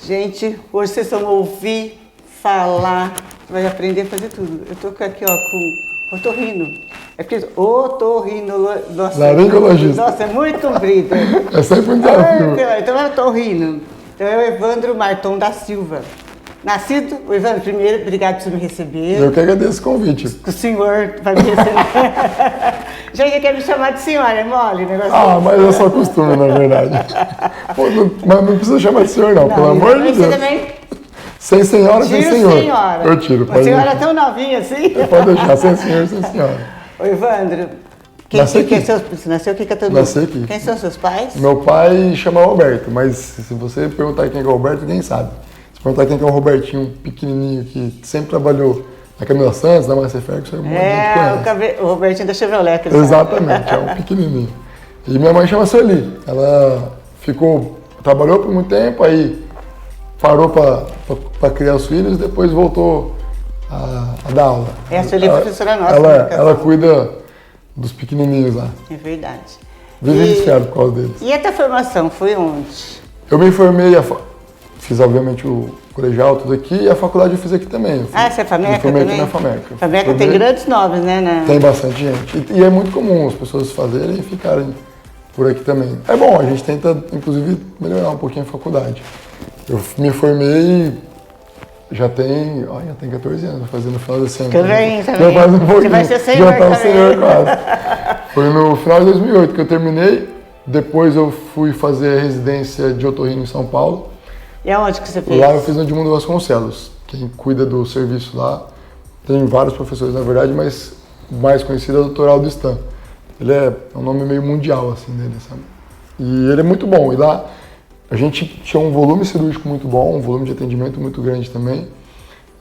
Gente, hoje vocês vão ouvir, falar, vai aprender a fazer tudo. Eu tô aqui, ó, com otorrino. É porque otorrino, nossa, laringologista. Nossa, é muito comprido. É sempre um desafio. Então é otorrino. Então é o Evandro Marton da Silva. Nascido, o Evandro, primeiro, obrigado por você me receber. Eu que agradeço o convite. O senhor vai me receber. Gente, quer me chamar de senhora, é mole o negócio? Mas é só costume, na verdade. Pô, mas não precisa chamar de senhor, não, pelo amor de Deus. Você também... Sem senhora, sem senhor. Senhora. Eu tiro. A senhora é tão novinha assim? Pode deixar, sem senhor, sem senhora. Ô, Evandro, você nasceu aqui em Catanduva? Nasci aqui. Quem são seus pais? Meu pai chama Roberto, mas se você perguntar quem é o Roberto, ninguém sabe. Se perguntar quem é o Robertinho, pequenininho, que sempre trabalhou na Camila Santos, na Márcia Ferguson, um monte de gente conhece. O Robertinho da Chevrolet. Exatamente, é um pequenininho. E minha mãe chama Sueli. Ela trabalhou por muito tempo, aí parou para criar os filhos, depois voltou a dar aula. A Sueli é professora nossa. Ela cuida dos pequenininhos lá. É verdade. Vive desesperado por causa deles. E a tua formação foi onde? Eu me formei, fiz obviamente o colegial, tudo aqui, e a faculdade eu fiz aqui também. Você é FAMECA também? também? Aqui na FAMECA. FAMECA tem grandes nomes, né? Tem bastante gente. E é muito comum as pessoas fazerem e ficarem por aqui também. É bom, a gente tenta, inclusive, melhorar um pouquinho a faculdade. Eu me formei, já tem 14 anos, vou fazer no final desse ano. Também. Já faz um pouquinho. Você vai ser senhor já tá senhor quase. Foi no final de 2008 que eu terminei, depois eu fui fazer a residência de otorrino em São Paulo. E aonde que você fez? Lá eu fiz no Edmundo Vasconcelos. Quem cuida do serviço lá, tem vários professores na verdade, mas o mais conhecido é o Dr. Aldo Stan. Ele é um nome meio mundial assim dele, sabe? E ele é muito bom. E lá a gente tinha um volume cirúrgico muito bom, um volume de atendimento muito grande também.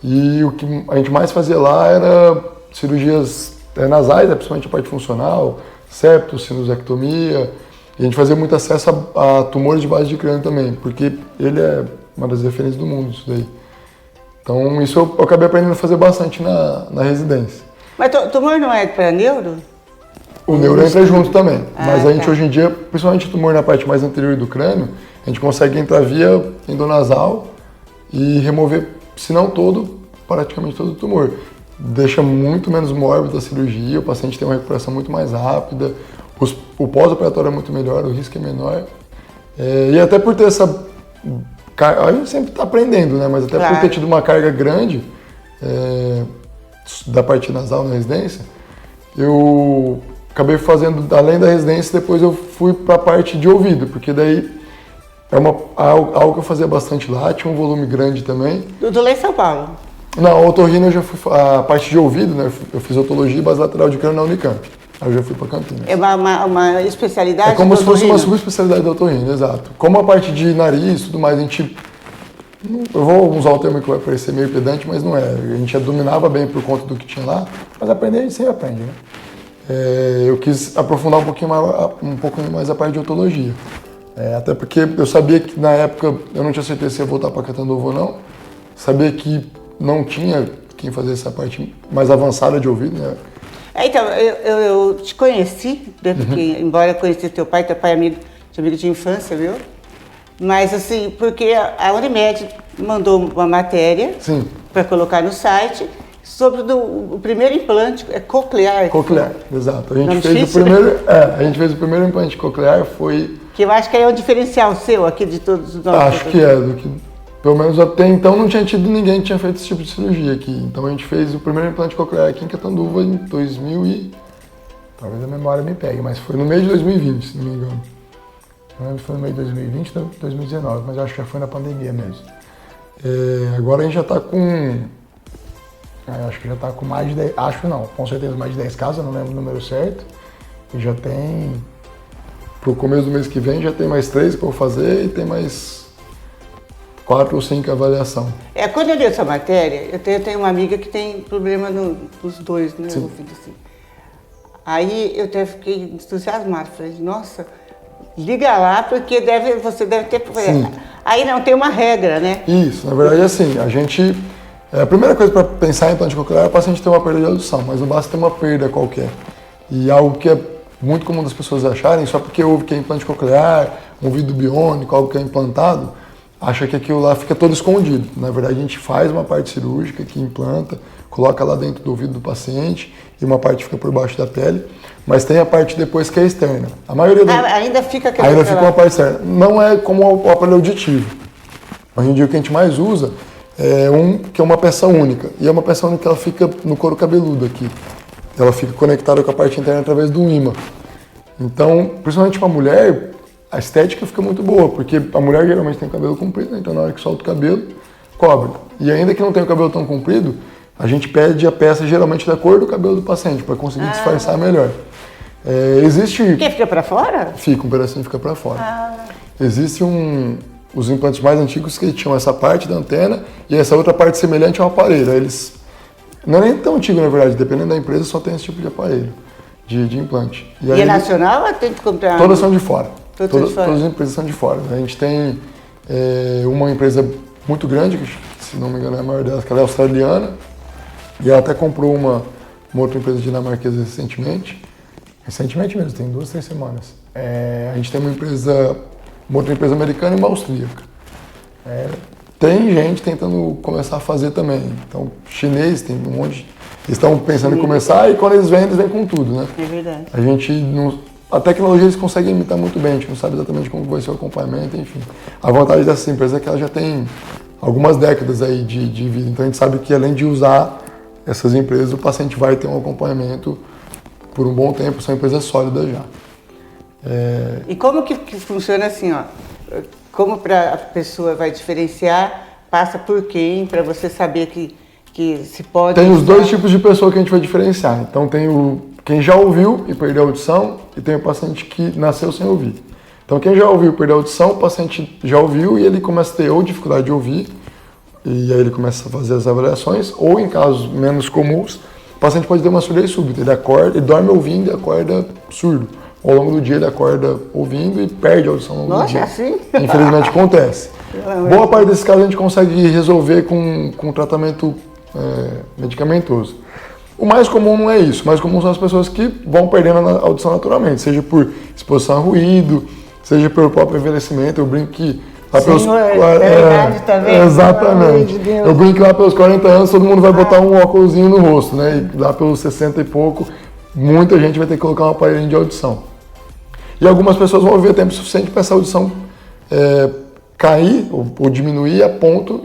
E o que a gente mais fazia lá era cirurgias nasais, principalmente a parte funcional, septo, sinusectomia. E a gente fazia muito acesso a tumores de base de crânio também, porque ele é uma das referências do mundo, isso daí. Então isso eu acabei aprendendo a fazer bastante na residência. Mas tumor não é para neuro? O neuro entra junto também, mas a gente hoje em dia, principalmente tumor na parte mais anterior do crânio, a gente consegue entrar via endonasal e remover, se não todo, praticamente todo o tumor. Deixa muito menos mórbida a cirurgia, o paciente tem uma recuperação muito mais rápida, o pós-operatório é muito melhor, o risco é menor. E até por ter essa... A gente sempre está aprendendo, né? Mas até por ter tido uma carga grande da parte nasal na residência, eu acabei fazendo, além da residência, depois eu fui para a parte de ouvido, porque daí algo que eu fazia bastante lá, tinha um volume grande também. Do lá em São Paulo? Não, otorrino eu já fui, a parte de ouvido, né? Eu fiz otologia e base lateral de crânio na Unicamp. Aí eu já fui para Campinas. É uma especialidade? É como se fosse uma subespecialidade do otorrino, exato. Como a parte de nariz e tudo mais, a gente... Eu vou usar o termo que vai parecer meio pedante, mas não é. A gente já dominava bem por conta do que tinha lá, mas aprender a gente sempre aprende, né? Eu quis aprofundar um pouco mais a parte de otologia. Até porque eu sabia que na época eu não tinha certeza se ia voltar para Catanduva ou não. Sabia que não tinha quem fazer essa parte mais avançada de ouvido, né? Então, eu te conheci, né, porque, embora eu conhecesse teu pai é amigo de infância, viu? Mas assim, porque a Unimed mandou uma matéria para colocar no site sobre o primeiro implante coclear. Coclear, exato. A gente fez o primeiro implante coclear, foi... Que eu acho que é o diferencial seu aqui de todos os nossos... Acho que pelo menos até então não tinha tido ninguém que tinha feito esse tipo de cirurgia aqui. Então a gente fez o primeiro implante coclear aqui em Catanduva em 2000 e... Talvez a memória me pegue, mas foi no meio de 2020, se não me engano. Não lembro se foi no meio de 2020 ou 2019, mas acho que já foi na pandemia mesmo. Agora a gente já está com... Acho que já está com mais de 10... Acho não, com certeza mais de 10 casos, eu não lembro o número certo. E já tem... Pro começo do mês que vem já tem mais 3 que eu vou fazer e tem mais 4 ou 5 avaliação. Quando eu li essa matéria, eu tenho uma amiga que tem problema nos dois, né? Sim. Assim. Aí eu até fiquei entusiasmada, falei, nossa, liga lá porque você deve ter... Sim. Aí não, tem uma regra, né? Isso, na verdade assim, a gente... A primeira coisa para pensar em implante coclear é o paciente ter uma perda de audição, mas não basta ter uma perda qualquer. E algo que é muito comum das pessoas acharem, só porque houve que é implante coclear, um ouvido biônico, algo que é implantado, acha que aquilo lá fica todo escondido. Na verdade, a gente faz uma parte cirúrgica que implanta, coloca lá dentro do ouvido do paciente e uma parte fica por baixo da pele, mas tem a parte depois que é externa. A maioria ainda fica aquela ainda fica uma parte externa. Não é como o aparelho auditivo. Hoje em dia o que a gente mais usa que é uma peça única. E é uma peça única que ela fica no couro cabeludo aqui. Ela fica conectada com a parte interna através do ímã. Então, principalmente para a mulher, a estética fica muito boa, porque a mulher geralmente tem o cabelo comprido, né? Então na hora que solta o cabelo, cobre. E ainda que não tenha o cabelo tão comprido, a gente pede a peça geralmente da cor do cabelo do paciente, para conseguir disfarçar melhor. Existe... Porque fica para fora? Fica, um pedacinho fica para fora. Existe os implantes mais antigos que tinham essa parte da antena e essa outra parte semelhante ao aparelho. Eles não é nem tão antigo, na verdade, dependendo da empresa, só tem esse tipo de aparelho, de implante. E é nacional ou tem que comprar? Todas são de fora. Todas as empresas são de fora. A gente tem uma empresa muito grande, que se não me engano é a maior delas, que ela é australiana, e ela até comprou uma outra empresa dinamarquesa recentemente. Recentemente mesmo, tem 2, 3 semanas. A gente tem uma outra empresa americana e uma austríaca. Tem gente tentando começar a fazer também. Então, chinês tem um monte. Eles estão pensando em começar e quando eles vêm com tudo, né? É verdade. A gente a tecnologia eles conseguem imitar muito bem, a gente não sabe exatamente como vai ser o acompanhamento, enfim. A vantagem dessa empresa é que ela já tem algumas décadas aí de vida. Então a gente sabe que além de usar essas empresas, o paciente vai ter um acompanhamento por um bom tempo, são empresas sólidas já. E como que funciona assim, ó? Como a pessoa vai diferenciar, passa por quem, para você saber que se pode... Tem os dois tipos de pessoa que a gente vai diferenciar. Então tem quem já ouviu e perdeu a audição e tem o paciente que nasceu sem ouvir. Então quem já ouviu e perdeu a audição, o paciente já ouviu e ele começa a ter ou dificuldade de ouvir, e aí ele começa a fazer as avaliações, ou em casos menos comuns, o paciente pode ter uma surdez súbita, ele dorme ouvindo e acorda surdo. Ao longo do dia ele acorda ouvindo e perde a audição ao longo do dia. Nossa, assim? Infelizmente acontece. Boa parte desses casos a gente consegue resolver com tratamento medicamentoso. O mais comum não é isso, o mais comum são as pessoas que vão perdendo a audição naturalmente, seja por exposição a ruído, seja pelo próprio envelhecimento. Eu brinco que lá pelos... verdade também. Exatamente. Eu brinco que lá pelos 40 anos todo mundo vai botar um óculosinho no rosto, né? E lá pelos 60 e pouco, muita gente vai ter que colocar um aparelho de audição. E algumas pessoas vão viver tempo suficiente para essa audição cair ou diminuir a ponto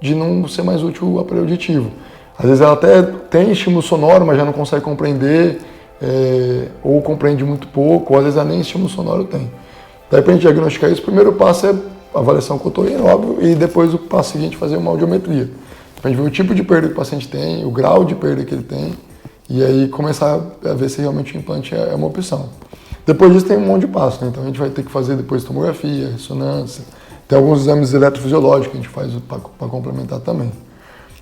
de não ser mais útil o aparelho auditivo. Às vezes ela até tem estímulo sonoro, mas já não consegue compreender, ou compreende muito pouco, ou às vezes ela nem estímulo sonoro tem. Daí para a gente diagnosticar isso, o primeiro passo é a avaliação com o otorrino, óbvio, e depois o passo seguinte é fazer uma audiometria. Para a gente ver o tipo de perda que o paciente tem, o grau de perda que ele tem, e aí começar a ver se realmente o implante é uma opção. Depois disso tem um monte de passos, né? Então a gente vai ter que fazer depois tomografia, ressonância, tem alguns exames eletrofisiológicos que a gente faz para complementar também.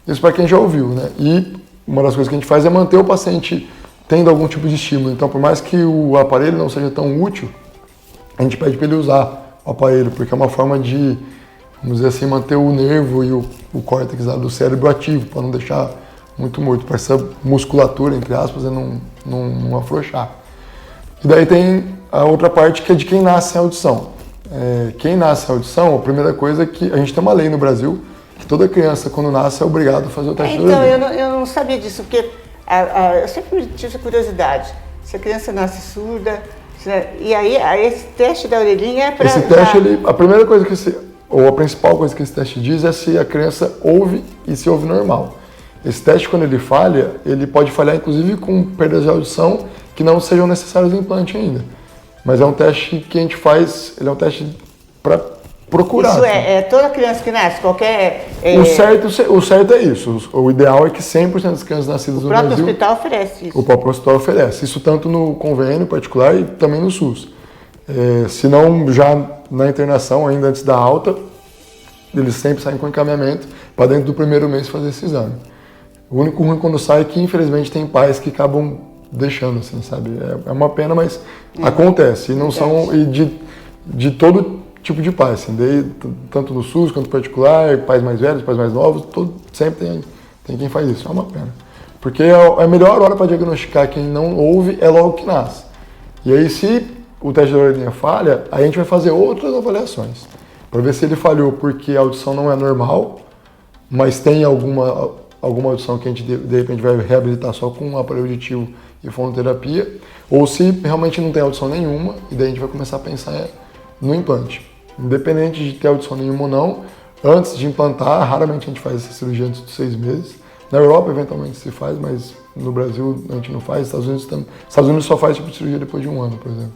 Isso para quem já ouviu, né? E uma das coisas que a gente faz é manter o paciente tendo algum tipo de estímulo. Então, por mais que o aparelho não seja tão útil, a gente pede para ele usar o aparelho, porque é uma forma de, vamos dizer assim, manter o nervo e o córtex do cérebro ativo, para não deixar muito morto, para essa musculatura, entre aspas, não afrouxar. E daí tem a outra parte que é de quem nasce sem audição. Quem nasce sem audição, a primeira coisa é que a gente tem uma lei no Brasil que toda criança, quando nasce, é obrigada a fazer o teste da orelha. Então, eu não sabia disso, porque eu sempre tive curiosidade. Se a criança nasce surda, e aí esse teste da orelhinha é para... Esse teste, a primeira coisa ou a principal coisa que esse teste diz é se a criança ouve e se ouve normal. Esse teste, quando ele falha, ele pode falhar inclusive com perdas de audição que não sejam necessários implante ainda. Mas é um teste que a gente faz, ele é um teste para procurar. Isso é toda criança que nasce, qualquer... O certo é isso. O ideal é que 100% das crianças nascidas no Brasil... O próprio hospital oferece isso. O próprio hospital oferece. Isso tanto no convênio particular e também no SUS. Se não, já na internação, ainda antes da alta, eles sempre saem com encaminhamento para dentro do primeiro mês fazer esse exame. O único ruim quando sai é que, infelizmente, tem pais que acabam deixando, assim, sabe? É uma pena, mas acontece. E não são... E de todo tipo de pais, assim, tanto no SUS quanto no particular, pais mais velhos, pais mais novos, sempre tem quem faz isso. É uma pena. Porque a melhor hora para diagnosticar quem não ouve é logo que nasce. E aí, se o teste da orelhinha falha, aí a gente vai fazer outras avaliações. para ver se ele falhou porque a audição não é normal, mas tem alguma audição que a gente de repente vai reabilitar só com um aparelho auditivo e fonoterapia, ou se realmente não tem audição nenhuma, e daí a gente vai começar a pensar no implante. Independente de ter audição nenhuma ou não, antes de implantar, raramente a gente faz essa cirurgia antes dos 6 meses. Na Europa, eventualmente, se faz, mas no Brasil a gente não faz. Estados Unidos só faz tipo de cirurgia depois de 1 ano, por exemplo.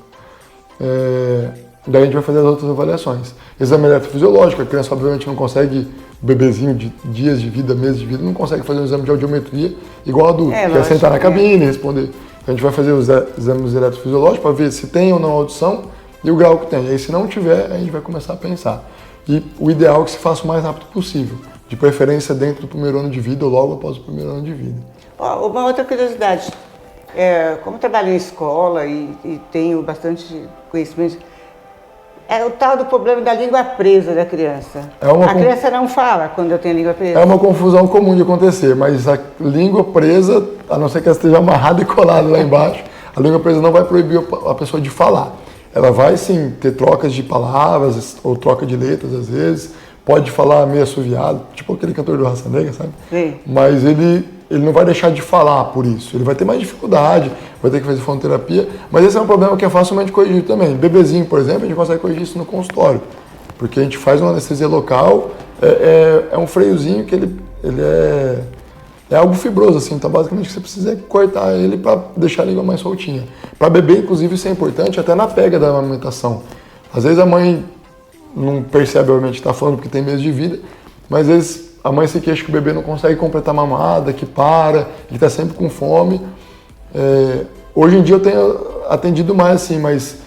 Daí a gente vai fazer as outras avaliações. Exame eletrofisiológico, a criança obviamente não consegue, o bebezinho de dias de vida, meses de vida, não consegue fazer um exame de audiometria igual adulto, que é sentar na cabine e responder. Então a gente vai fazer os exames eletrofisiológicos para ver se tem ou não audição e o grau que tem. Aí se não tiver, a gente vai começar a pensar. E o ideal é que se faça o mais rápido possível, de preferência dentro do primeiro ano de vida ou logo após o primeiro ano de vida. Uma outra curiosidade, como eu trabalho em escola e tenho bastante conhecimento, é o tal do problema da língua presa da criança. A criança não fala quando eu tenho a língua presa? É uma confusão comum de acontecer, mas a língua presa, a não ser que ela esteja amarrada e colada lá embaixo, a língua presa não vai proibir a pessoa de falar. Ela vai sim ter trocas de palavras ou troca de letras às vezes, pode falar meio assoviado, tipo aquele cantor do Raça Negra, sabe? Sim. Mas ele não vai deixar de falar por isso. Ele vai ter mais dificuldade, vai ter que fazer fonoterapia, mas esse é um problema que é facilmente corrigido também. Bebezinho, por exemplo, a gente consegue corrigir isso no consultório, porque a gente faz uma anestesia local, é um freiozinho que ele é algo fibroso, assim, então basicamente o que você precisa é cortar ele para deixar a língua mais soltinha. Para bebê, inclusive, isso é importante até na pega da amamentação. Às vezes a mãe não percebe, obviamente, que está falando porque tem meses de vida, mas às vezes a mãe se queixa que o bebê não consegue completar a mamada, que para, que está sempre com fome. Hoje em dia eu tenho atendido mais assim, mas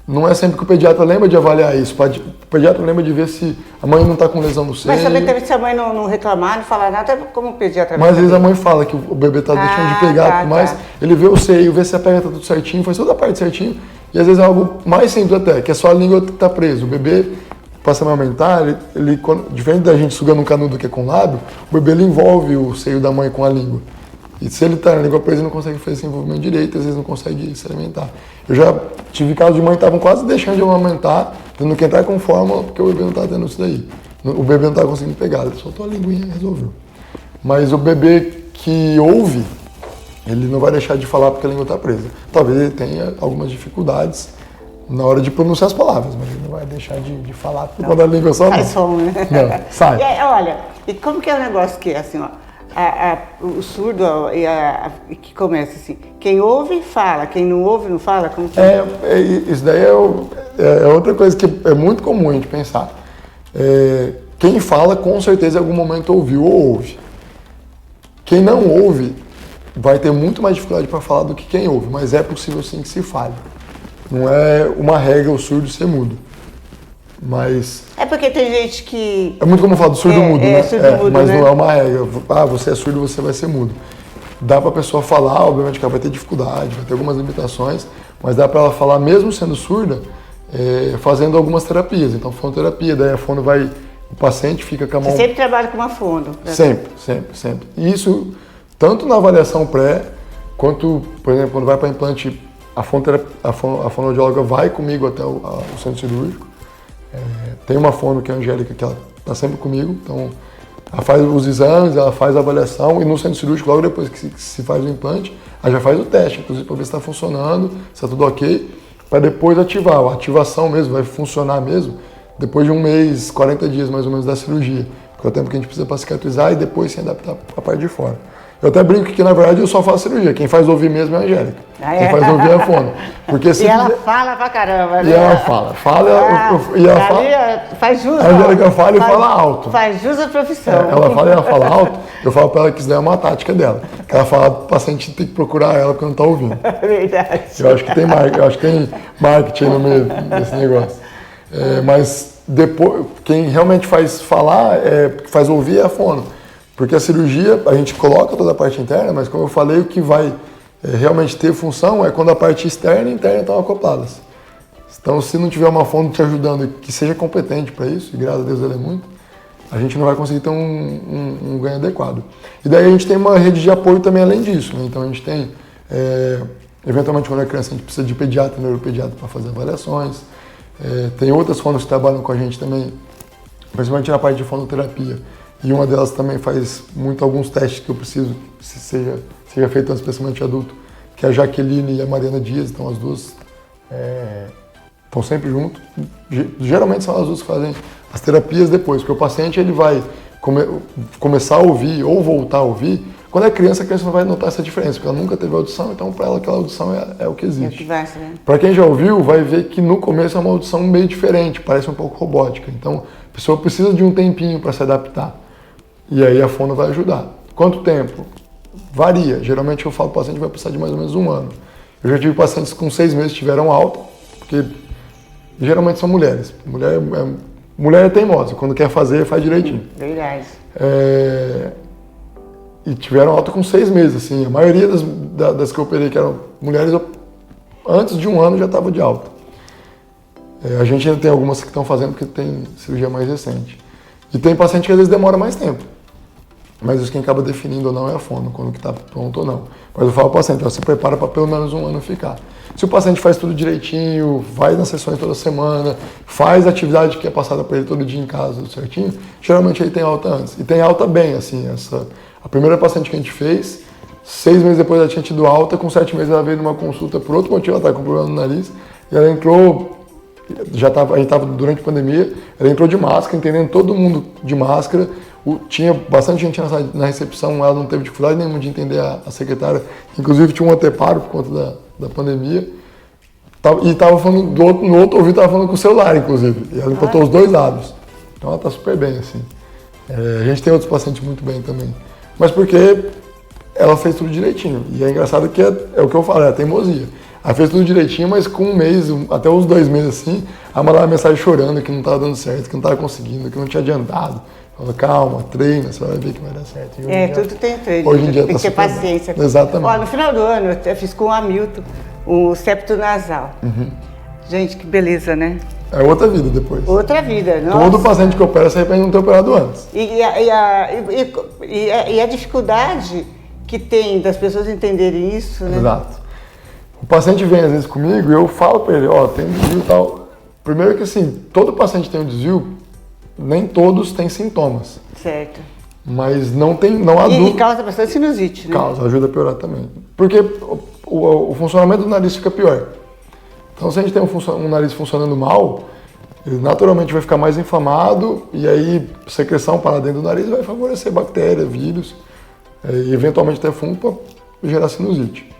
não é sempre que o pediatra lembra de avaliar isso. O pediatra lembra de ver se a mãe não está com lesão no seio. Mas também se a mãe não reclamar, não falar nada, como o pediatra... Mas às vezes a mãe fala que o bebê está deixando de pegar, mas ele vê o seio, vê se a pega está tudo certinho, faz toda a parte certinho. E às vezes é algo mais simples até, que é só a língua que está presa. O bebê, para se amamentar, diferente da gente sugando um canudo que é com o lábio, o bebê ele envolve o seio da mãe com a língua. E se ele está na língua presa, ele não consegue fazer esse envolvimento direito, às vezes não consegue se alimentar. Eu já tive casos de mãe que estavam quase deixando de amamentar, tendo que entrar com fórmula, porque o bebê não estava tendo isso daí. O bebê não estava conseguindo pegar, ele soltou a linguinha e resolveu. Mas o bebê que ouve, ele não vai deixar de falar porque a língua está presa. Talvez ele tenha algumas dificuldades na hora de pronunciar as palavras, mas ele não vai deixar de falar por conta da língua só, não. Sai som, né? Não, sai. Olha, e como que é o negócio que é assim, ó, o surdo que começa assim, quem ouve, fala, quem não ouve, não fala? Como que isso daí é outra coisa que é muito comum a gente pensar. Quem fala, com certeza, em algum momento ouviu ou ouve. Quem não ouve vai ter muito mais dificuldade para falar do que quem ouve, mas é possível sim que se fale. Não é uma regra o surdo ser mudo. Mas... É porque tem gente que... É muito como falar do surdo mudo, né? Surdo mudo, mas né? não é uma regra. Você é surdo, você vai ser mudo. Dá para a pessoa falar, obviamente que ela vai ter dificuldade, vai ter algumas limitações, mas dá para ela falar mesmo sendo surda, fazendo algumas terapias. Então, fonoterapia, daí a fono vai... O paciente fica com a mão... Você sempre trabalha com uma fono? Né? Sempre. E isso, tanto na avaliação pré, quanto, por exemplo, quando vai para implante, a fonoaudióloga vai comigo até o centro cirúrgico. Tem uma fono que é a Angélica, que ela está sempre comigo, então ela faz os exames, ela faz a avaliação e no centro cirúrgico, logo depois que se faz o implante, ela já faz o teste, inclusive para ver se está funcionando, se está tudo ok, para depois ativar. A ativação mesmo vai funcionar mesmo depois de 1 mês, 40 dias mais ou menos da cirurgia, que é o tempo que a gente precisa para cicatrizar e depois se adaptar a parte de fora. Eu até brinco que, na verdade, eu só faço cirurgia. Quem faz ouvir mesmo é a Angélica. Quem faz ouvir é a fono. Porque e ela fala pra caramba, né? E ela fala. E ela fala. Faz jus. A Angélica fala e fala alto. Faz jus à profissão. Ela fala e ela fala alto. Eu falo pra ela que isso daí é uma tática dela. Que ela fala pro paciente tem que procurar ela porque não tá ouvindo. Verdade. Eu acho que tem marketing no meio desse negócio. Mas depois, quem realmente faz falar, faz ouvir é a fono. Porque a cirurgia, a gente coloca toda a parte interna, mas como eu falei, o que vai realmente ter função é quando a parte externa e interna estão acopladas. Então, se não tiver uma fono te ajudando que seja competente para isso, e graças a Deus ela é muito, a gente não vai conseguir ter um ganho adequado. E daí a gente tem uma rede de apoio também além disso, né? Então a gente tem, eventualmente quando é criança, a gente precisa de pediatra, neuropediatra para fazer avaliações. Tem outras fonos que trabalham com a gente também, principalmente na parte de fonoterapia. E uma delas também faz alguns testes que eu preciso que seja feito antes, especialmente adulto, que é a Jaqueline e a Mariana Dias. Então as duas estão sempre juntos. Geralmente são as duas que fazem as terapias depois, porque o paciente ele vai começar a ouvir ou voltar a ouvir. Quando é criança, a criança não vai notar essa diferença, porque ela nunca teve audição, então para ela aquela audição é o que existe. É o que basta, né? Para quem já ouviu, vai ver que no começo é uma audição meio diferente, parece um pouco robótica. Então a pessoa precisa de um tempinho para se adaptar. E aí a fono vai ajudar. Quanto tempo? Varia. Geralmente eu falo para o paciente que vai precisar de mais ou menos 1 ano. Eu já tive pacientes que com 6 meses tiveram alta, porque geralmente são mulheres. Mulher é teimosa, quando quer fazer, faz direitinho. Verdade. E tiveram alta com 6 meses, assim. A maioria das que eu operei, que eram mulheres, antes de 1 ano já estava de alta. A gente ainda tem algumas que estão fazendo porque tem cirurgia mais recente. E tem paciente que às vezes demora mais tempo. Mas isso quem acaba definindo ou não é a fono, quando que está pronto ou não. Mas eu falo ao paciente, se prepara para pelo menos 1 ano ficar. Se o paciente faz tudo direitinho, vai nas sessões toda semana, faz a atividade que é passada para ele todo dia em casa, tudo certinho, geralmente ele tem alta antes. E tem alta bem, assim. A primeira paciente que a gente fez, 6 meses depois ela tinha tido alta, com 7 meses ela veio numa consulta por outro motivo, ela estava com problema no nariz, e ela entrou, a gente estava durante a pandemia, ela entrou de máscara, entendendo todo mundo de máscara, tinha bastante gente na recepção, ela não teve dificuldade nenhuma de entender a secretária, inclusive tinha um anteparo por conta da pandemia, e estava falando no outro ouvido, estava falando com o celular, inclusive, e ela implantou os 2 lados, então ela está super bem, assim. A gente tem outros pacientes muito bem também, mas porque ela fez tudo direitinho, e é engraçado que é o que eu falo, é a teimosia. Ela fez tudo direitinho, mas com 1 mês, até uns 2 meses assim, ela mandava mensagem chorando que não estava dando certo, que não estava conseguindo, que não tinha adiantado. Falava, calma, treina, você vai ver que vai dar certo. Tudo tem treino. Hoje em dia tem que ter paciência. Exatamente. Ó, no final do ano, eu fiz com o Hamilton o septo nasal. Gente, que beleza, né? É outra vida depois. Outra vida, nossa. Todo paciente que opera se arrepende de não ter operado antes. E a dificuldade que tem das pessoas entenderem isso, né? Exato. O paciente vem às vezes comigo e eu falo para ele, tem um desvio e tal. Primeiro que assim, todo paciente tem um desvio, nem todos têm sintomas. Certo. Mas não há dúvida. E causa bastante sinusite, né? Causa, ajuda a piorar também. Porque o funcionamento do nariz fica pior. Então se a gente tem um nariz funcionando mal, ele naturalmente vai ficar mais inflamado e aí secreção para dentro do nariz vai favorecer bactéria, vírus e eventualmente até fungo para gerar sinusite.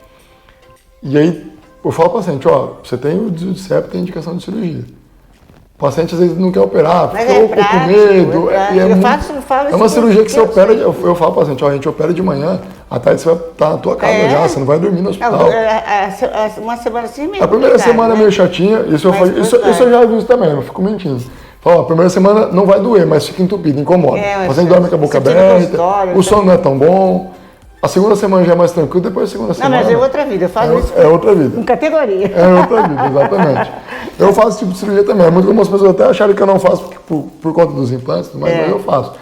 E aí eu falo ao paciente, você tem o desvio de septo, tem indicação de cirurgia. O paciente às vezes não quer operar, ficou com medo. É uma cirurgia que você opera, eu falo ao paciente, a gente opera de manhã, à tarde você vai estar na tua casa já, você não vai dormir no hospital. Uma semana assim mesmo. A primeira semana é meio chatinha, isso eu já vi isso também, eu não fico mentindo. Fala, a primeira semana não vai doer, mas fica entupido, incomoda. O paciente dorme com a boca aberta, o sono não é tão bom. A segunda semana já é mais tranquilo, depois da segunda semana... Não, mas é outra vida, eu faço isso é outra vida. Com categoria. É outra vida, exatamente. Eu faço esse tipo de cirurgia também. Algumas pessoas até acharam que eu não faço por conta dos implantes, mas eu faço.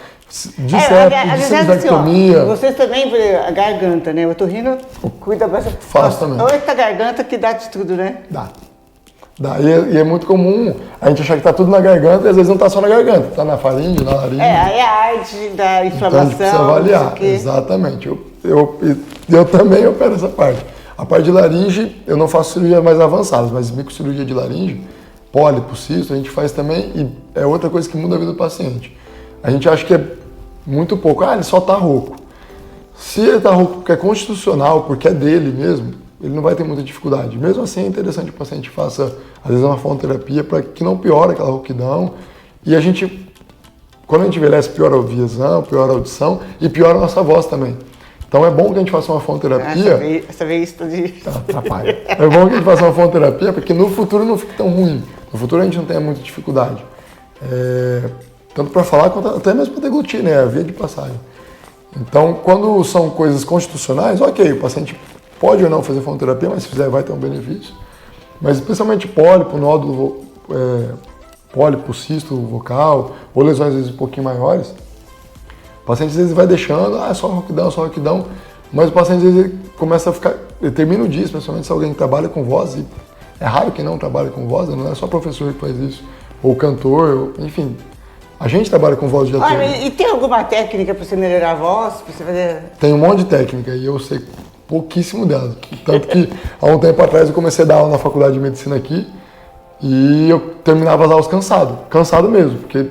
De septo, de sinusiectomia. Assim, vocês também, a garganta, né? O otorrino cuida bastante. Faço também. Outra garganta que dá de tudo, né? Dá. E é muito comum a gente achar que está tudo na garganta e às vezes não está só na garganta, está na faringe, na laringe. Aí a arte da inflamação. Então a gente precisa avaliar, exatamente. Eu também opero essa parte. A parte de laringe, eu não faço cirurgias mais avançadas, mas microcirurgia de laringe, pólipo, cisto, a gente faz também e é outra coisa que muda a vida do paciente. A gente acha que é muito pouco, ele só está rouco. Se ele está rouco porque é constitucional, porque é dele mesmo, ele não vai ter muita dificuldade. Mesmo assim, é interessante que o paciente faça, às vezes, uma fonoterapia para que não piore aquela rouquidão. E quando a gente envelhece, piora a visão, piora a audição e piora a nossa voz também. Então é bom que a gente faça uma fonoterapia. Essa vez estou de... Atrapalha. É bom que a gente faça uma fonoterapia porque no futuro não fique tão ruim. No futuro a gente não tenha muita dificuldade. Tanto para falar quanto até mesmo para deglutir, né? A via de passagem. Então, quando são coisas constitucionais, ok, o paciente pode ou não fazer fonoterapia, mas se fizer vai ter um benefício. Mas especialmente pólipo, nódulo, pólipo, cisto vocal, ou lesões às vezes um pouquinho maiores, o paciente às vezes vai deixando, só roquidão, mas o paciente às vezes ele começa a ficar, ele termina o dia, especialmente se alguém trabalha com voz, e É raro quem não trabalha com voz, não é só professor que faz isso, ou cantor, enfim. A gente trabalha com voz de ator. E tem alguma técnica para você melhorar a voz? Pra você fazer... Tem um monte de técnica e eu sei pouquíssimo dela. Tanto que há um tempo atrás eu comecei a dar aula na faculdade de medicina aqui e eu terminava as aulas cansado mesmo, porque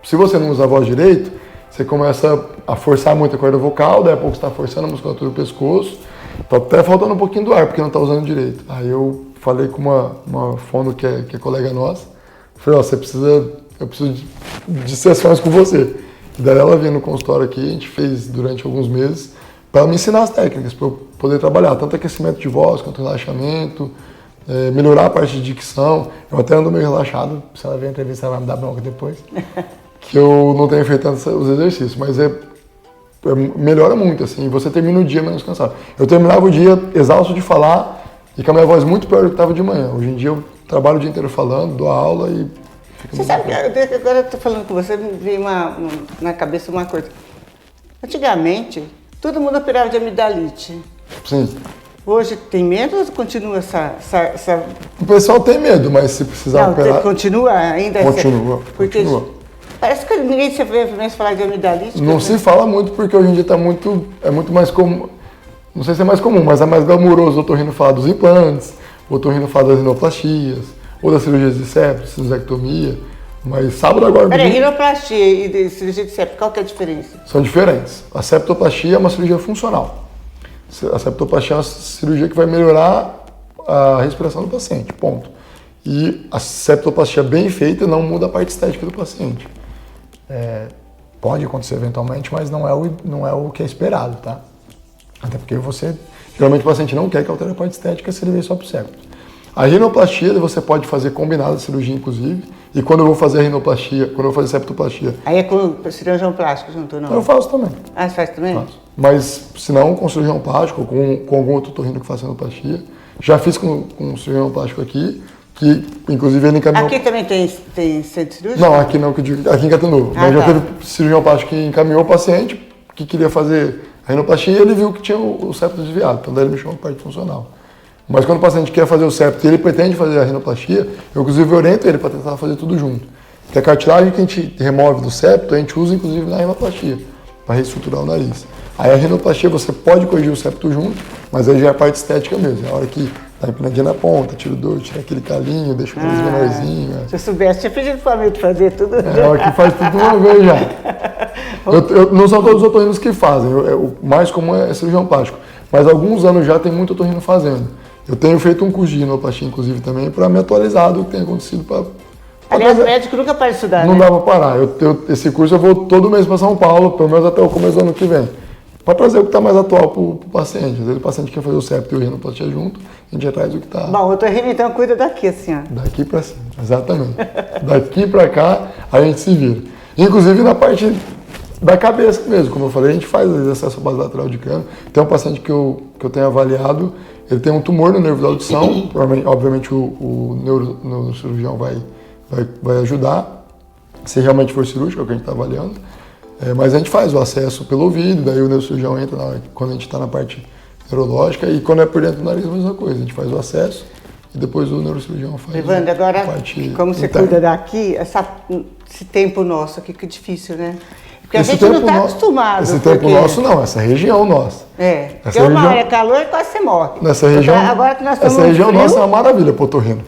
se você não usa a voz direito, você começa a forçar muito a corda vocal, daí a pouco você está forçando a musculatura do pescoço, tá até faltando um pouquinho do ar, porque não está usando direito. Aí eu falei com uma fono que é colega nossa, falei, eu preciso de sessões com você. E daí ela veio no consultório aqui, a gente fez durante alguns meses, para me ensinar as técnicas, para eu poder trabalhar, tanto aquecimento de voz, quanto relaxamento, melhorar a parte de dicção. Eu até ando meio relaxado, se ela ver a entrevista ela vai me dar bronca depois, que eu não tenho feito tanto os exercícios, mas melhora muito, assim, você termina o dia menos cansado. Eu terminava o dia exausto de falar e com a minha voz muito pior do que estava de manhã. Hoje em dia eu trabalho o dia inteiro falando, dou aula e... Você sabe, agora eu estou falando com você, me veio na cabeça uma coisa. Antigamente, todo mundo operava de amidalite. Sim. Hoje tem medo ou continua essa... O pessoal tem medo, mas se precisar operar... Continua ainda? Continua. Parece que ninguém se vê mais falar de amidalite. Não se fala muito porque hoje em dia é muito mais comum. Não sei se é mais comum, mas é mais glamuroso o otorrino falar dos implantes, o otorrino falar das rinoplastias, ou das cirurgias de septo, sinusectomia. Mas sábado agora... Peraí, rinoplastia e cirurgia de septo, qual que é a diferença? São diferentes. A septoplastia é uma cirurgia funcional. A septoplastia é uma cirurgia que vai melhorar a respiração do paciente, ponto. E a septoplastia bem feita não muda a parte estética do paciente. Pode acontecer eventualmente, mas não é o que é esperado, tá? Até porque geralmente o paciente não quer que altere a parte estética se ele veio só pro septo. A rinoplastia você pode fazer combinada a cirurgia, inclusive, e quando eu vou fazer a rinoplastia, quando eu vou fazer septoplastia... Aí é com cirurgião plástico junto, não? Eu faço também. Ah, você faz também? Faço. Mas, se não, com cirurgião plástico, com algum outro otorrino que faça rinoplastia. Já fiz com cirurgião plástico aqui, que inclusive ele encaminhou... Aqui também tem centro cirúrgico? Não, aqui não, aqui em Catanduva. Mas já teve cirurgião plástico que encaminhou o paciente, que queria fazer a rinoplastia, e ele viu que tinha o septo desviado, então daí ele me chamou para a parte funcional. Mas quando o paciente quer fazer o septo e ele pretende fazer a rinoplastia, eu inclusive oriento ele para tentar fazer tudo junto. Porque a cartilagem que a gente remove do septo, a gente usa inclusive na rinoplastia, para reestruturar o nariz. Aí a rinoplastia você pode corrigir o septo junto, mas aí já é a parte estética mesmo. É a hora que dá empinadinha na ponta, tira o dor, tira aquele calinho, deixa o nariz menorzinho. Se eu soubesse, tinha pedido para mim fazer tudo. É a hora que faz tudo de uma vez já. Não são todos os otorrinos que fazem, o mais comum é cirurgião plástico. Mas há alguns anos já tem muito otorrino fazendo. Eu tenho feito um curso de rinoplastia, inclusive, também, para me atualizar do que tem acontecido. Aliás, o médico nunca para estudar, Não né? dá para parar. Esse curso eu vou todo mês para São Paulo, pelo menos até o começo do ano que vem, para trazer o que está mais atual para o paciente. Às vezes o paciente quer fazer o septo e o rinoplastia junto, a gente já traz o que está... Bom, o otorrino, então, cuida daqui, assim, ó. Daqui para cima, exatamente. Daqui para cá, a gente se vira. Inclusive na parte da cabeça mesmo, como eu falei, a gente faz acesso à base lateral de crânio. Tem um paciente que eu tenho avaliado, ele tem um tumor no nervo da audição, obviamente o neurocirurgião vai ajudar, se realmente for cirúrgico, é o que a gente está avaliando, mas a gente faz o acesso pelo ouvido, daí o neurocirurgião entra quando a gente está na parte neurológica, e quando é por dentro do nariz, a mesma coisa, a gente faz o acesso e depois o neurocirurgião faz Evandro, agora, a parte como você interna. cuida daqui, esse tempo nosso aqui, que é difícil, né? Porque Esse a gente não tempo está acostumado. Esse tempo nosso não, essa região nossa. Porque uma hora é calor e quase você morre. Nessa região, Agora que nós estamos essa região frio, nossa é uma maravilha pro otorrino.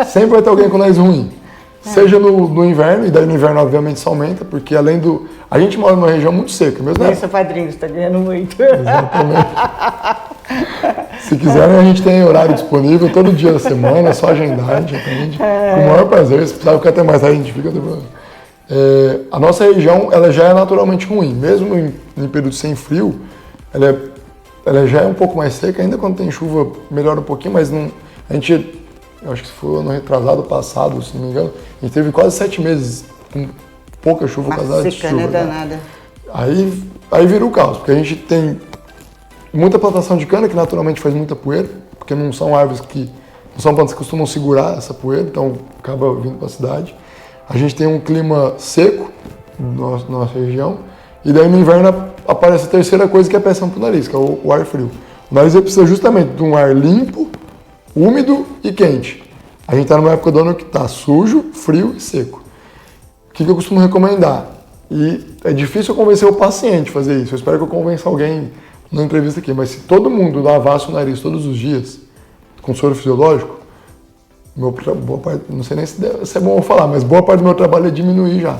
Sempre vai ter alguém com nariz ruim. Seja no inverno, e daí no inverno obviamente isso aumenta, porque além do... A gente mora numa região muito seca, mesmo, né? Seu padrinho está ganhando muito. Exatamente. Se quiserem, a gente tem horário disponível todo dia da semana, é só agendar, a gente atende com o maior prazer. Se precisar ficar até mais tarde, a gente fica... a nossa região ela já é naturalmente ruim, mesmo em período sem frio, ela já é um pouco mais seca, ainda quando tem chuva melhora um pouquinho, mas não, a gente, eu acho que foi ano retrasado, passado, se não me engano, a gente teve quase 7 meses com pouca chuva por causa de chuva. Né, danada. Aí vira o caos, porque a gente tem muita plantação de cana que naturalmente faz muita poeira, porque não são árvores não são plantas que costumam segurar essa poeira, então acaba vindo para a cidade. A gente tem um clima seco na nossa região, e daí no inverno aparece a terceira coisa que é péssima para o nariz, que é o ar frio. O nariz precisa justamente de um ar limpo, úmido e quente. A gente está numa época do ano que está sujo, frio e seco. O que eu costumo recomendar? E é difícil eu convencer o paciente a fazer isso. Eu espero que eu convença alguém na entrevista aqui. Mas se todo mundo lavasse o nariz todos os dias com soro fisiológico, boa parte, não sei nem se é bom eu falar, mas boa parte do meu trabalho é diminuir já.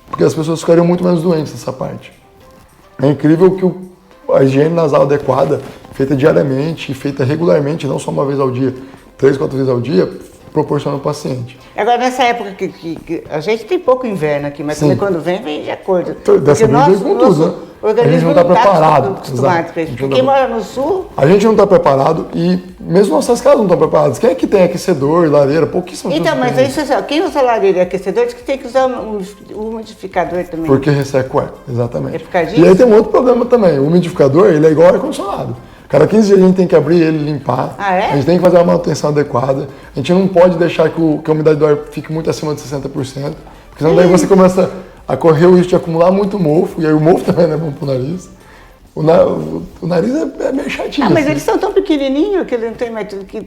Porque as pessoas ficariam muito menos doentes nessa parte. É incrível que a higiene nasal adequada, feita diariamente e feita regularmente, não só uma vez ao dia, 3, 4 vezes ao dia, proporciona ao paciente. Agora, nessa época que a gente tem pouco inverno aqui, mas também quando vem de acordo. Dessa vez vem com tudo, né? Organismo a gente não está preparado. Acostumado com isso. Quem mora no sul... A gente não está preparado e mesmo nossas casas não estão preparadas. Quem é que tem aquecedor, lareira? Pouquíssimas pessoas. Então, mas aí, quem usa lareira e aquecedor diz que tem que usar um umidificador também. Porque resseca o ar, exatamente. É por causa disso? E aí tem um outro problema também. O umidificador, ele é igual ao ar-condicionado. Cada 15 dias a gente tem que abrir ele, limpar. Ah, é? A gente tem que fazer uma manutenção adequada. A gente não pode deixar que a umidade do ar fique muito acima de 60%. Porque senão daí você começa a correr o risco de acumular muito mofo. E aí o mofo também não é bom pro nariz. O nariz é meio chatinho. Ah, mas assim. eles são tão pequenininhos que ele não tem mais tudo que...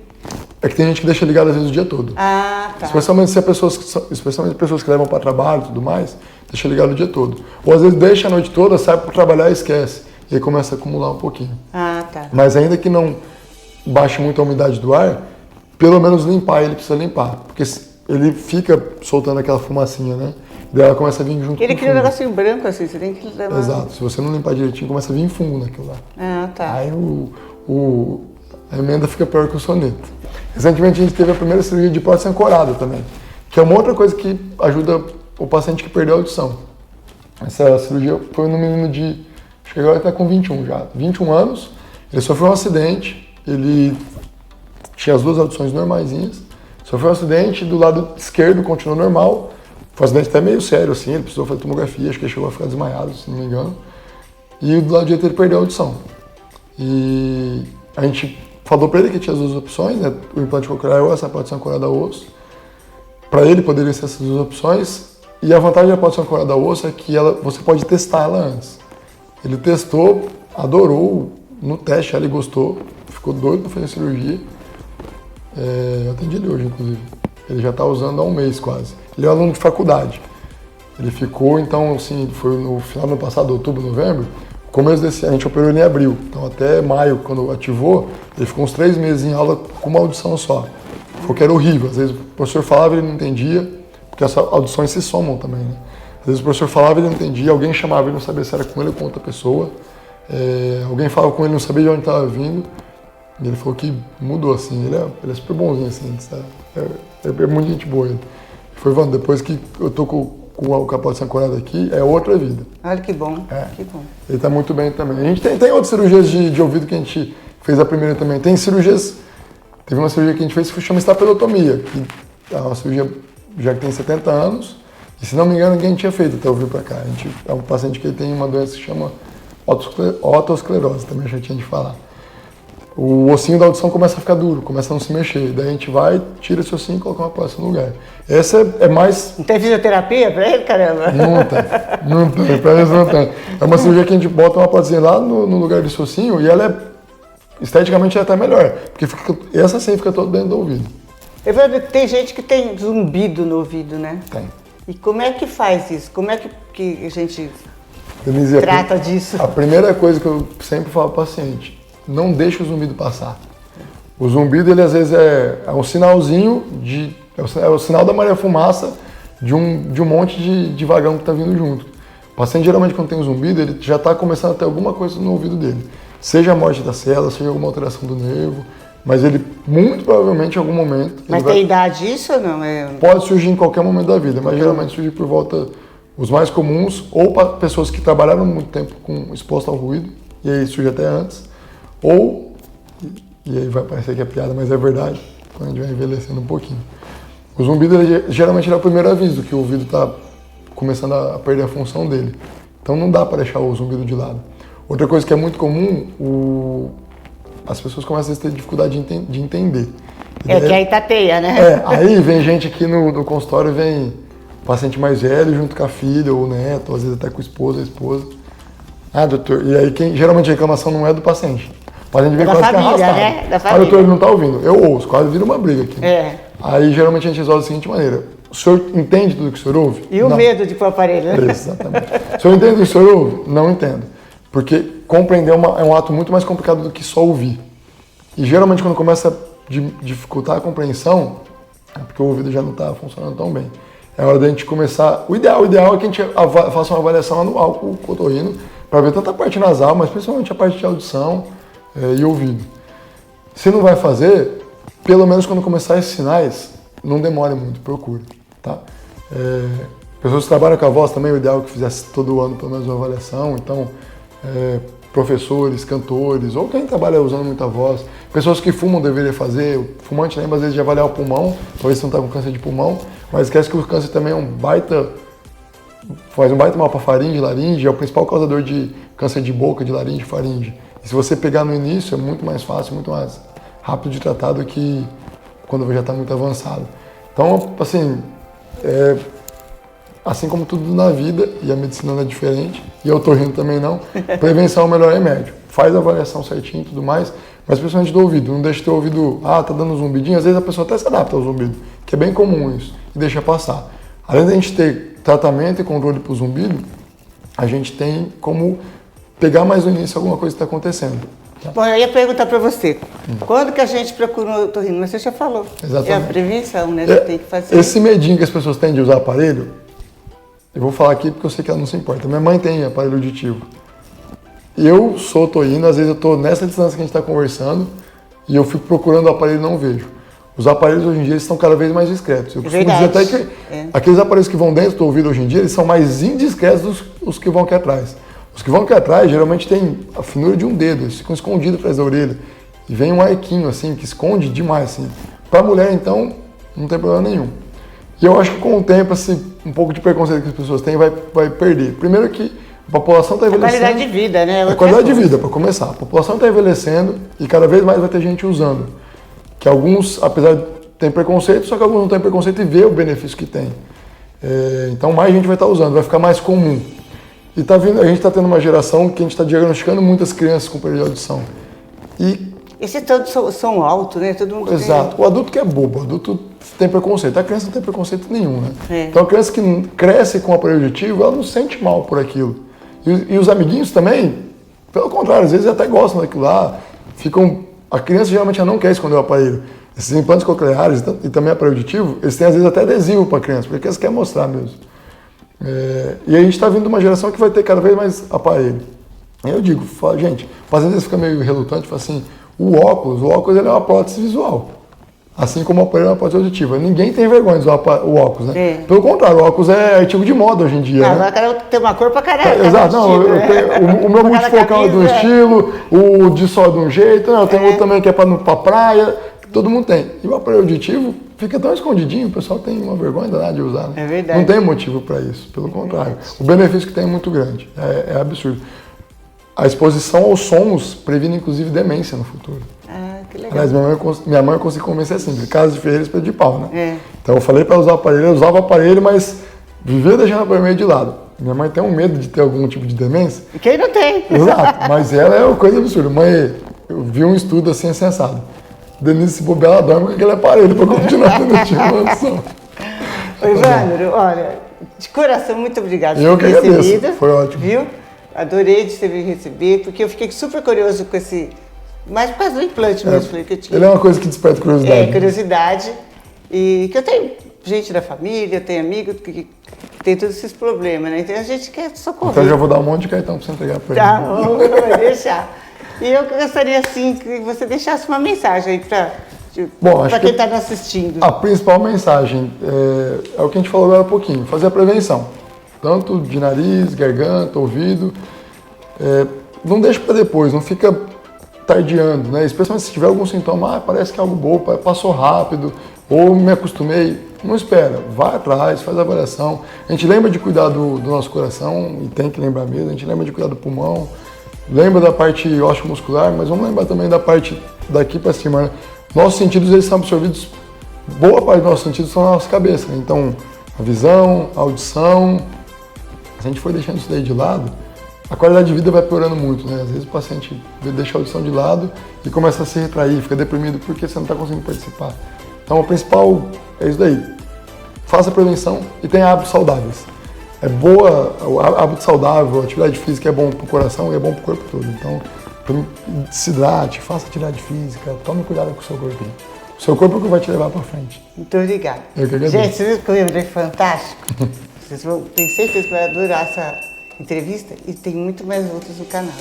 É que tem gente que deixa ligado às vezes o dia todo. Ah, tá. Especialmente pessoas que levam para trabalho e tudo mais, deixa ligado o dia todo. Ou às vezes deixa a noite toda, sai para trabalhar e esquece. E aí começa a acumular um pouquinho. Ah, tá. Mas ainda que não baixe muito a umidade do ar, pelo menos limpar ele precisa limpar. Porque ele fica soltando aquela fumacinha, né? Daí ela começa a vir junto Ele com o cria um fungo. negocinho branco assim, você tem que levar... Exato. Se você não limpar direitinho, começa a vir fungo naquilo lá. Ah, tá. Aí a emenda fica pior que o soneto. Recentemente a gente teve a primeira cirurgia de prótese ancorada também, que é uma outra coisa que ajuda o paciente que perdeu a audição. Essa cirurgia foi no menino de... Chegou até com 21 já. 21 anos, ele sofreu um acidente, ele tinha as duas audições normaisinhas, sofreu um acidente, do lado esquerdo continuou normal, foi um acidente até meio sério assim, ele precisou fazer tomografia, acho que ele chegou a ficar desmaiado, se não me engano, e do lado direito ele perdeu a audição. E a gente falou para ele que tinha as duas opções, né? O implante coclear ou essa prótese ancorada a osso. Para ele poderiam ser essas duas opções, e a vantagem da prótese ancorada a osso é que você pode testar ela antes. Ele testou, adorou, no teste ele gostou, ficou doido para fazer a cirurgia. Eu atendi ele hoje, inclusive. Ele já está usando há um mês quase. Ele é um aluno de faculdade. Ele ficou, então, assim, foi no final do ano passado, outubro, novembro, começo desse ano, a gente operou ele em abril. Então, até maio, quando ativou, ele ficou uns 3 meses em aula com uma audição só. Foi que era horrível. Às vezes o professor falava e ele não entendia, porque essas audições se somam também, né? Às vezes o professor falava e ele não entendia, alguém chamava e ele não sabia se era com ele ou com outra pessoa. Alguém falava com ele e não sabia de onde estava vindo. E ele falou que mudou, assim. Ele é super bonzinho, assim. É muito gente boa ele. Foi, Wanda, depois que eu tô com o prótese ancorada aqui, é outra vida. Olha que bom, que bom. Ele tá muito bem também. A gente tem outras cirurgias de ouvido que a gente fez a primeira também. Tem cirurgias... Teve uma cirurgia que a gente fez que chama estapelotomia, que é uma cirurgia já que tem 70 anos. E se não me engano, ninguém tinha feito até eu vir para cá. É um paciente que tem uma doença que chama otosclerose, também já tinha de falar. O ossinho da audição começa a ficar duro, começa a não se mexer. Daí a gente vai, tira esse ossinho e coloca uma prótese no lugar. Essa é mais... Não tem fisioterapia para ele, caramba? Não tem, para eles não tem. É uma cirurgia que a gente bota uma prótese lá no lugar desse ossinho e ela esteticamente ela tá melhor. Porque essa sim fica todo dentro do ouvido. Tem gente que tem zumbido no ouvido, né? Tem. E como é que faz isso? Como é que a gente Denise, trata disso? A primeira coisa que eu sempre falo para o paciente, não deixe o zumbido passar. O zumbido, ele às vezes é um sinalzinho, é o sinal da maré-fumaça de um monte de vagão que está vindo junto. O paciente, geralmente, quando tem um zumbido, ele já está começando a ter alguma coisa no ouvido dele. Seja a morte da célula, seja alguma alteração do nervo, mas ele, muito provavelmente, em algum momento... Mas tem idade isso ou não? Pode surgir em qualquer momento da vida, mas geralmente surge por volta... Os mais comuns, ou para pessoas que trabalharam muito tempo expostas ao ruído, e aí surge até antes, ou, e aí vai parecer que é piada, mas é verdade, quando a gente vai envelhecendo um pouquinho. O zumbido, geralmente, é o primeiro aviso que o ouvido está começando a perder a função dele. Então não dá para deixar o zumbido de lado. Outra coisa que é muito comum, as pessoas começam a ter dificuldade de entender. Que aí tateia, né? Aí vem gente aqui no consultório, vem paciente mais velho junto com a filha ou o neto, às vezes até com a esposa. Ah, doutor, e aí geralmente a reclamação não é do paciente. O paciente vem quase que arrastado. Né? Da Ah, família. doutor, ele não está ouvindo. Eu ouço, quase vira uma briga aqui. Aí geralmente a gente resolve da seguinte maneira: o senhor entende tudo que o senhor ouve? E o medo de pôr o aparelho, né? Exatamente. O senhor entende o que o senhor ouve? Não entendo. Porque compreender é um ato muito mais complicado do que só ouvir. E geralmente quando começa a dificultar a compreensão, é porque o ouvido já não está funcionando tão bem. É hora da gente começar. O ideal é que a gente faça uma avaliação anual com o otorrino para ver tanta parte nasal, mas principalmente a parte de audição e ouvido. Se não vai fazer, pelo menos quando começar esses sinais, não demore muito, procure, tá? Pessoas que trabalham com a voz também, o ideal é que fizesse todo ano pelo menos uma avaliação, então professores, cantores, ou quem trabalha usando muita voz, pessoas que fumam deveriam fazer, o fumante lembra às vezes de avaliar o pulmão, talvez você não está com câncer de pulmão, mas esquece que o câncer também faz um baita mal para faringe, laringe, é o principal causador de câncer de boca, de laringe, faringe. E se você pegar no início é muito mais fácil, muito mais rápido de tratar do que quando já está muito avançado. Então, assim como tudo na vida, e a medicina não é diferente, e eu tô rindo também não, prevenção é o melhor remédio. Faz a avaliação certinho e tudo mais, mas principalmente do ouvido. Não deixa teu ouvido, tá dando um zumbidinho, às vezes a pessoa até se adapta ao zumbido, que é bem comum isso, e deixa passar. Além da gente ter tratamento e controle pro zumbido, a gente tem como pegar mais no início alguma coisa que está acontecendo. Tá? Bom, eu ia perguntar para você, quando que a gente procura um otorrino? Mas você já falou. Exatamente. É a prevenção, né, que tem que fazer. Esse medinho que as pessoas têm de usar aparelho, eu vou falar aqui porque eu sei que ela não se importa. Minha mãe tem aparelho auditivo. Eu sou otorrino, às vezes eu estou nessa distância que a gente está conversando e eu fico procurando o aparelho e não vejo. Os aparelhos hoje em dia estão cada vez mais discretos. Eu costumo dizer até que aqueles aparelhos que vão dentro do ouvido hoje em dia, eles são mais indiscretos dos que vão aqui atrás. Os que vão aqui atrás geralmente têm a finura de um dedo, eles ficam escondidos atrás da orelha. E vem um arquinho assim, que esconde demais. Assim. Para a mulher, então, não tem problema nenhum. E eu acho que com o tempo, um pouco de preconceito que as pessoas têm vai perder. Primeiro que a população está envelhecendo. A qualidade de vida, né? A qualidade de vida, para começar. A população está envelhecendo e cada vez mais vai ter gente usando. Que alguns, apesar de ter preconceito, só que alguns não têm preconceito e vê o benefício que tem. Então mais gente vai estar usando, vai ficar mais comum. E a gente está tendo uma geração que a gente está diagnosticando muitas crianças com perda de audição. Esse é todo som alto, né? Todo mundo Exato. O adulto que é bobo, o adulto tem preconceito. A criança não tem preconceito nenhum, né? Então a criança que cresce com aparelho auditivo, ela não se sente mal por aquilo. E os amiguinhos também, pelo contrário, às vezes até gostam daquilo lá. A criança geralmente não quer esconder o aparelho. Esses implantes cocleares e também aparelho auditivo, eles têm às vezes até adesivo para a criança, porque a criança quer mostrar mesmo. E aí a gente está vindo de uma geração que vai ter cada vez mais aparelho. Aí eu digo, gente, o paciente às vezes fica meio relutante, fala assim, o óculos ele é uma prótese visual. Assim como o aparelho é uma prótese auditiva. Ninguém tem vergonha de usar o óculos, né? Pelo contrário, o óculos é artigo de moda hoje em dia. Agora né? Tem uma cor pra caralho. Exato, não, o meu multifocal é de um estilo, o de só de um jeito, eu tenho outro também que é pra praia, todo mundo tem. E o aparelho auditivo fica tão escondidinho, o pessoal tem uma vergonha danada de usar. Né? É verdade. Não tem motivo para isso, pelo contrário. O benefício que tem é muito grande, é absurdo. A exposição aos sons previne inclusive demência no futuro. Ah, que legal. Aliás, minha mãe eu consegui convencer assim, de casa de ferreiro, espeto de pau, né? É. Então eu falei para usar o aparelho, eu usava o aparelho, mas vivia deixando o aparelho meio de lado. Minha mãe tem um medo de ter algum tipo de demência. Quem não tem? Exato, mas ela é uma coisa absurda. Mãe, eu vi um estudo assim, sensado. Denise, se bobear, ela dorme com aquele aparelho para continuar tendo estimulação. Oi, Evandro, olha, de coração, muito obrigada por ter recebido. Recebido, foi ótimo. Viu? Adorei de você vir receber, porque eu fiquei super curioso com esse... Mas por causa do implante mesmo, que eu tinha. Ele é uma coisa que desperta curiosidade. Curiosidade. E que eu tenho gente da família, eu tenho amigos que tem todos esses problemas, né? Então a gente quer socorrer. Então eu já vou dar um monte de cartão para você entregar para ele. Tá bom, vai deixar. E eu gostaria, assim, que você deixasse uma mensagem aí para quem está nos assistindo. A principal mensagem é o que a gente falou agora há pouquinho, fazer a prevenção. Tanto de nariz, garganta, ouvido. Não deixe para depois, não fica tardiando, né? Especialmente se tiver algum sintoma, parece que é algo bom, passou rápido, ou me acostumei. Não espera, vai atrás, faz a avaliação. A gente lembra de cuidar do nosso coração, e tem que lembrar mesmo, a gente lembra de cuidar do pulmão, lembra da parte osteomuscular, mas vamos lembrar também da parte daqui para cima, né? Nossos sentidos, eles são absorvidos, boa parte dos nossos sentidos são na nossa cabeça, né? Então, a visão, a audição, se a gente for deixando isso daí de lado, a qualidade de vida vai piorando muito, né? Às vezes o paciente deixa a audição de lado e começa a se retrair, fica deprimido porque você não está conseguindo participar. Então, o principal é isso daí. Faça prevenção e tenha hábitos saudáveis. É boa, o hábito saudável, a atividade física é bom para o coração e é bom para o corpo todo. Então, se hidrate, faça atividade física, tome cuidado com o seu corpinho. O seu corpo é o que vai te levar para frente. Muito obrigada. Eu que agradeço. Gente, vocês viram que o livro é fantástico? Vocês vão, tenho certeza que vai adorar essa entrevista e tem muito mais outros no canal.